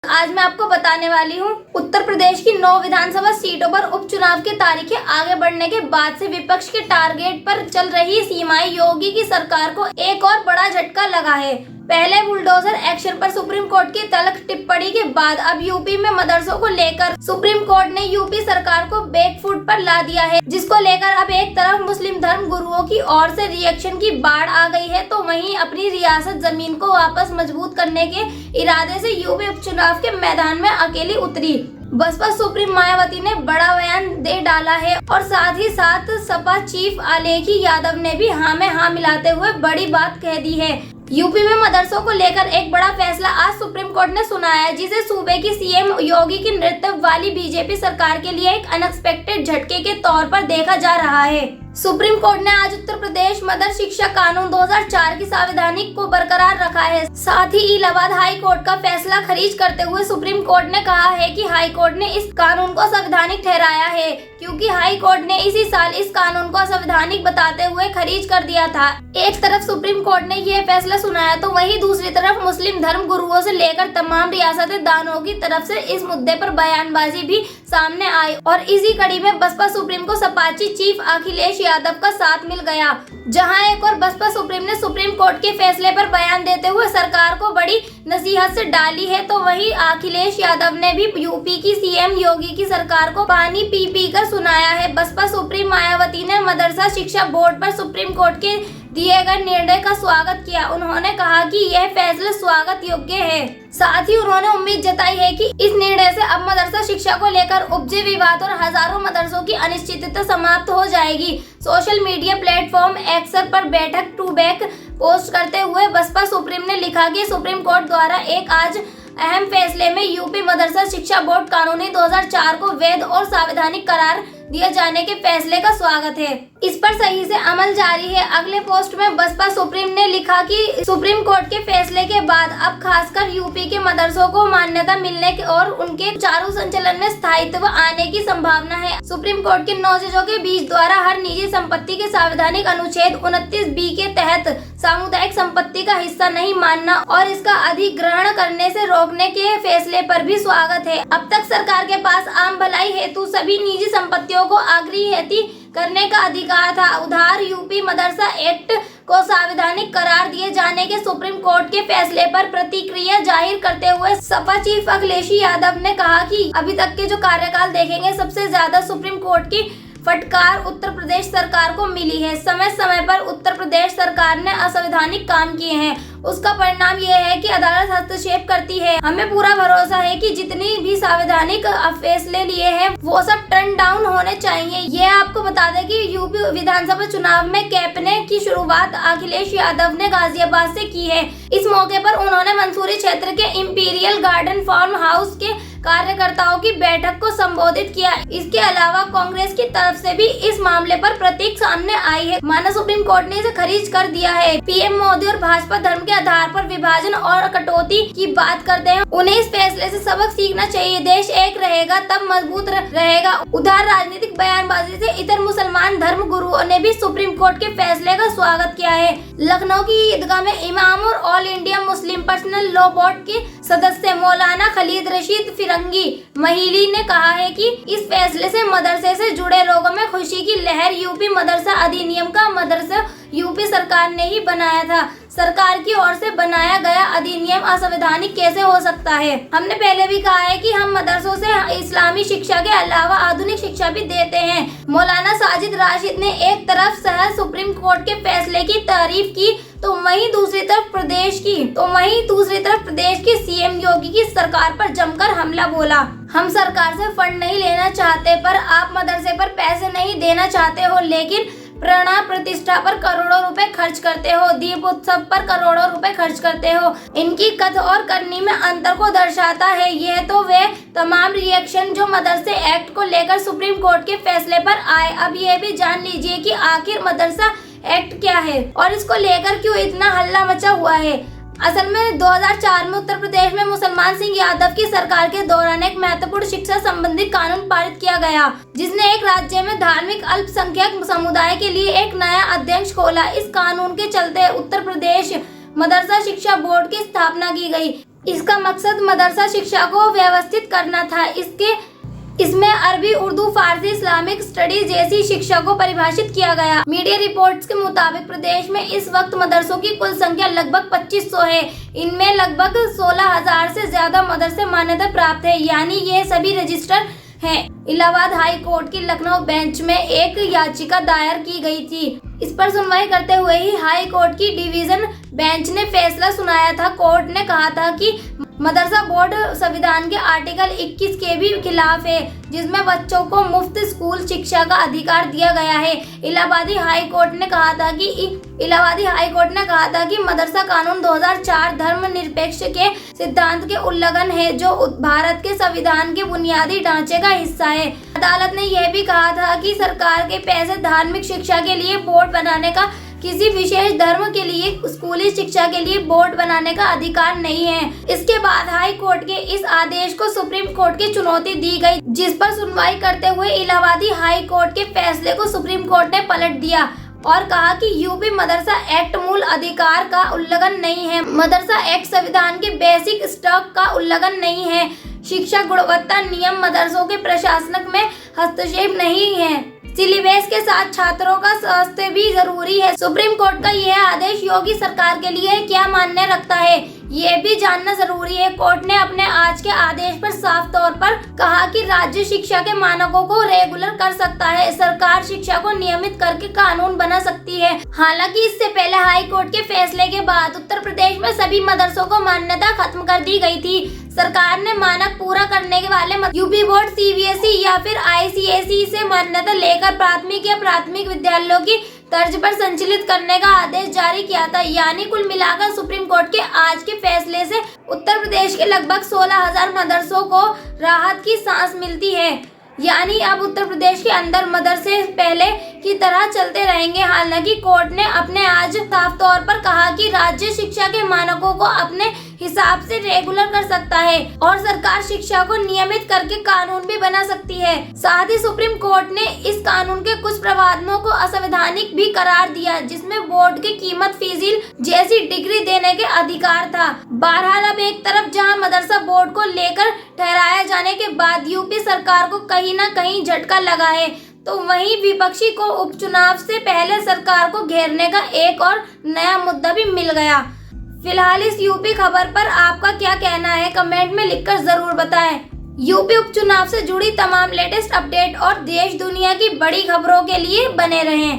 आज मैं आपको बताने वाली हूँ उत्तर प्रदेश की 9 विधानसभा सीटों पर उपचुनाव की तारीखें आगे बढ़ने के बाद से विपक्ष के टारगेट पर चल रही सीमाएं योगी की सरकार को एक और बड़ा झटका लगा है। पहले बुलडोजर एक्शन पर सुप्रीम कोर्ट की तल्ख टिप्पणी के बाद अब यूपी में मदरसों को लेकर सुप्रीम कोर्ट ने यूपी सरकार को बैकफुट पर ला दिया है, जिसको लेकर अब एक तरफ मुस्लिम धर्म गुरुओं की ओर से रिएक्शन की बाढ़ आ गई है, तो वहीं अपनी रियासत जमीन को वापस मजबूत करने के इरादे से यूपी उपचुनाव के मैदान में अकेली उतरी। बसपा सुप्रीम मायावती ने बड़ा बयान दे डाला है और साथ ही साथ सपा चीफ अलेखी यादव ने भी हाँ में हाँ मिलाते हुए बड़ी बात कह दी है। यूपी में मदरसों को लेकर एक बड़ा फैसला आज सुप्रीम कोर्ट ने सुनाया है, जिसे सूबे की सीएम योगी की नेतृत्व वाली बीजेपी सरकार के लिए एक अनएक्सपेक्टेड झटके के तौर पर देखा जा रहा है। सुप्रीम कोर्ट ने आज उत्तर प्रदेश मदर शिक्षा कानून 2004 की संवैधानिक को बरकरार रखा है। साथ ही इलाहाबाद हाई कोर्ट का फैसला खारिज करते हुए सुप्रीम कोर्ट ने कहा है कि हाई कोर्ट ने इस कानून को संवैधानिक ठहराया है, क्योंकि हाई कोर्ट ने इसी साल इस कानून को संवैधानिक बताते हुए खारिज कर दिया था। एक तरफ सुप्रीम कोर्ट ने यह फैसला सुनाया तो वहीं दूसरी तरफ मुस्लिम धर्म गुरुओं से लेकर तमाम रियासती दानों की तरफ से इस मुद्दे पर बयानबाजी भी सामने आई और इसी कड़ी में बसपा सुप्रीम को सपाची चीफ अखिलेश यादव का साथ मिल गया। जहां एक और बसपा सुप्रीम ने सुप्रीम कोर्ट के फैसले पर बयान देते हुए सरकार को बड़ी नसीहत से डाली है, तो वहीं अखिलेश यादव ने भी यूपी की सीएम योगी की सरकार को पानी पी पी कर सुनाया है। बसपा सुप्रीम मायावती ने मदरसा शिक्षा बोर्ड पर सुप्रीम कोर्ट के दिए गए निर्णय का स्वागत किया। उन्होंने कहा कि यह फैसला स्वागत योग्य है। साथ ही उन्होंने उम्मीद जताई है कि इस निर्णय से अब मदरसा शिक्षा को लेकर उपजे विवाद और हजारों मदरसों की अनिश्चितता समाप्त हो जाएगी। सोशल मीडिया प्लेटफॉर्म एक्स पर बैठक टू बैक पोस्ट करते हुए बसपा सुप्रीम ने लिखा कि सुप्रीम कोर्ट द्वारा एक आज अहम फैसले में यूपी मदरसा शिक्षा बोर्ड कानूनी 2004 को वैध और संवैधानिक करार दिए जाने के फैसले का स्वागत है। इस पर सही से अमल जारी है। अगले पोस्ट में बसपा सुप्रीम ने लिखा कि सुप्रीम कोर्ट के फैसले के बाद अब खासकर यूपी के मदरसों को मान्यता मिलने और उनके चालू संचालन में स्थायित्व आने की संभावना है। सुप्रीम कोर्ट के 9 जजों के बीच द्वारा हर निजी संपत्ति के संवैधानिक अनुच्छेद 29B के तहत सामुदायिक संपत्ति का हिस्सा नहीं मानना और इसका अधिग्रहण करने से रोकने के फैसले पर भी स्वागत है। अब तक सरकार के पास आम भलाई हेतु सभी निजी संपत्तियों को अग्रिहति करने का अधिकार था। उधार यूपी मदरसा एक्ट को संवैधानिक करार दिए जाने के सुप्रीम कोर्ट के फैसले पर प्रतिक्रिया जाहिर करते हुए सपा चीफ अखिलेश यादव ने कहा कि अभी तक के जो कार्यकाल देखेंगे सबसे ज्यादा सुप्रीम कोर्ट की फटकार उत्तर प्रदेश सरकार को मिली है। समय समय पर उत्तर प्रदेश सरकार ने असंवैधानिक काम किए हैं, उसका परिणाम यह है कि अदालत हस्तक्षेप करती है। हमें पूरा भरोसा है कि जितनी भी संवैधानिक फैसले लिए हैं वो सब टर्न डाउन होने चाहिए। यह आपको बता दें कि यूपी विधानसभा चुनाव में कैंपेन की शुरुआत अखिलेश यादव ने गाजियाबाद से की है। इस मौके पर उन्होंने मंसूरी क्षेत्र के इंपीरियल गार्डन फार्म हाउस के कार्यकर्ताओं की बैठक को संबोधित किया। इसके अलावा कांग्रेस की तरफ से भी इस मामले पर प्रतीक सामने आई है, माना सुप्रीम कोर्ट ने इसे खारिज कर दिया है। पीएम मोदी और भाजपा धर्म के आधार पर विभाजन और कटौती की बात करते हैं, उन्हें इस फैसले से सबक सीखना चाहिए। देश एक रहेगा तब मजबूत रहेगा। उधार राजनीतिक बयानबाजी से इतर मुसलमान धर्म गुरुओं ने भी सुप्रीम कोर्ट के फैसले का स्वागत किया है। लखनऊ की ईदगाह में इमाम और all India Muslim personal law board के सदस्य मौलाना खलीद रशीद फिरंगी महिली ने कहा है कि इस फैसले से मदरसे से जुड़े लोगों में खुशी की लहर। यूपी मदरसा अधिनियम का मदरसा यूपी सरकार ने ही बनाया था। सरकार की ओर से बनाया गया अधिनियम असंवैधानिक कैसे हो सकता है? हमने पहले भी कहा है कि हम मदरसों से इस्लामी शिक्षा के अलावा आधुनिक शिक्षा भी देते हैं। मौलाना साजिद राशिद ने एक तरफ सह सुप्रीम कोर्ट के फैसले की तारीफ की तो वहीं दूसरी तरफ प्रदेश की सीएम योगी की सरकार पर जमकर हमला बोला। हम सरकार से फंड नहीं लेना चाहते, पर आप मदरसे पर पैसे नहीं देना चाहते हो, लेकिन प्रणा प्रतिष्ठा पर करोड़ों रुपए खर्च करते हो, दीप उत्सव पर करोड़ों रुपए खर्च करते हो। इनकी कथ और करनी में अंतर को दर्शाता है। यह तो वे तमाम रिएक्शन जो मदरसे एक्ट को लेकर सुप्रीम कोर्ट के फैसले पर आए। अब यह भी जान लीजिए कि आखिर मदरसा एक्ट क्या है और इसको लेकर क्यों इतना हल्ला मचा हुआ है। असल में 2004 में उत्तर प्रदेश में मुसलमान सिंह यादव की सरकार के दौरान एक महत्वपूर्ण शिक्षा संबंधी कानून पारित किया गया, जिसने एक राज्य में धार्मिक अल्पसंख्यक समुदाय के लिए एक नया अध्यक्ष खोला। इस कानून के चलते उत्तर प्रदेश मदरसा शिक्षा बोर्ड की स्थापना की गई। इसका मकसद मदरसा शिक्षा को व्यवस्थित करना था। इसमें अरबी, उर्दू, फारसी, इस्लामिक स्टडीज जैसी शिक्षा को परिभाषित किया गया। मीडिया रिपोर्ट्स के मुताबिक प्रदेश में इस वक्त मदरसों की कुल संख्या लगभग 2500 है। इनमें लगभग 16,000 से ज्यादा मदरसे मान्यता प्राप्त है, यानी ये सभी रजिस्टर हैं। इलाहाबाद हाई कोर्ट की लखनऊ बेंच में एक याचिका दायर की गई थी। इस पर सुनवाई करते हुए ही हाई कोर्ट की डिवीजन बेंच ने फैसला सुनाया था। कोर्ट ने कहा था कि मदरसा बोर्ड संविधान के आर्टिकल 21 के भी खिलाफ है, जिसमें बच्चों को मुफ्त स्कूल शिक्षा का अधिकार दिया गया है। इलाहाबादी हाई कोर्ट ने कहा था कि मदरसा कानून 2004 धर्मनिरपेक्ष के सिद्धांत के उल्लंघन है, जो भारत के संविधान के बुनियादी ढांचे का हिस्सा है। अदालत ने यह भी कहा था कि सरकार के पैसे धार्मिक शिक्षा के लिए बोर्ड बनाने का, किसी विशेष धर्म के लिए स्कूली शिक्षा के लिए बोर्ड बनाने का अधिकार नहीं है। इसके बाद हाई कोर्ट के इस आदेश को सुप्रीम कोर्ट की चुनौती दी गई, जिस पर सुनवाई करते हुए इलाहाबादी हाई कोर्ट के फैसले को सुप्रीम कोर्ट ने पलट दिया और कहा कि यूपी मदरसा एक्ट मूल अधिकार का उल्लंघन नहीं है। मदरसा एक्ट संविधान के बेसिक स्टॉक का उल्लंघन नहीं है। शिक्षा गुणवत्ता नियम मदरसों के प्रशासन में हस्तक्षेप नहीं है। सिलेबस के साथ छात्रों का स्वास्थ्य भी जरूरी है। सुप्रीम कोर्ट का यह आदेश योगी सरकार के लिए क्या मायने रखता है, ये भी जानना जरूरी है। कोर्ट ने अपने आज के आदेश पर साफ तौर पर कहा कि राज्य शिक्षा के मानकों को रेगुलर कर सकता है। सरकार शिक्षा को नियमित करके कानून बना सकती है। हालांकि इससे पहले हाई कोर्ट के फैसले के बाद उत्तर प्रदेश में सभी मदरसों को मान्यता खत्म कर दी गई थी। सरकार ने मानक पूरा करने वाले यूपी बोर्ड सीबीएसई या फिर आईसीएसई से मान्यता लेकर प्राथमिक या प्राथमिक विद्यालयों की तर्ज पर संचालित करने का आदेश जारी किया था। यानी कुल मिलाकर सुप्रीम कोर्ट के आज के फैसले से उत्तर प्रदेश के लगभग 16,000 मदरसों को राहत की सांस मिलती है। यानी अब उत्तर प्रदेश के अंदर मदरसे पहले की तरह चलते रहेंगे। हालांकि कोर्ट ने अपने आज साफ तौर पर कहा कि राज्य शिक्षा के मानकों को अपने हिसाब से रेगुलर कर सकता है और सरकार शिक्षा को नियमित करके कानून भी बना सकती है। साथ ही सुप्रीम कोर्ट ने इस कानून के कुछ प्रावधानों को असंवैधानिक भी करार दिया, जिसमें बोर्ड की कीमत फीसिल जैसी डिग्री देने के अधिकार था। बहरहाल अब एक तरफ जहां मदरसा बोर्ड को लेकर ठहराया जाने के बाद यूपी सरकार को कहीं न कहीं झटका लगा है, तो वहीं विपक्षी को उपचुनाव से पहले सरकार को घेरने का एक और नया मुद्दा भी मिल गया। फिलहाल इस यूपी खबर पर आपका क्या कहना है, कमेंट में लिखकर जरूर बताएं। यूपी उपचुनाव से जुड़ी तमाम लेटेस्ट अपडेट और देश दुनिया की बड़ी खबरों के लिए बने रहें।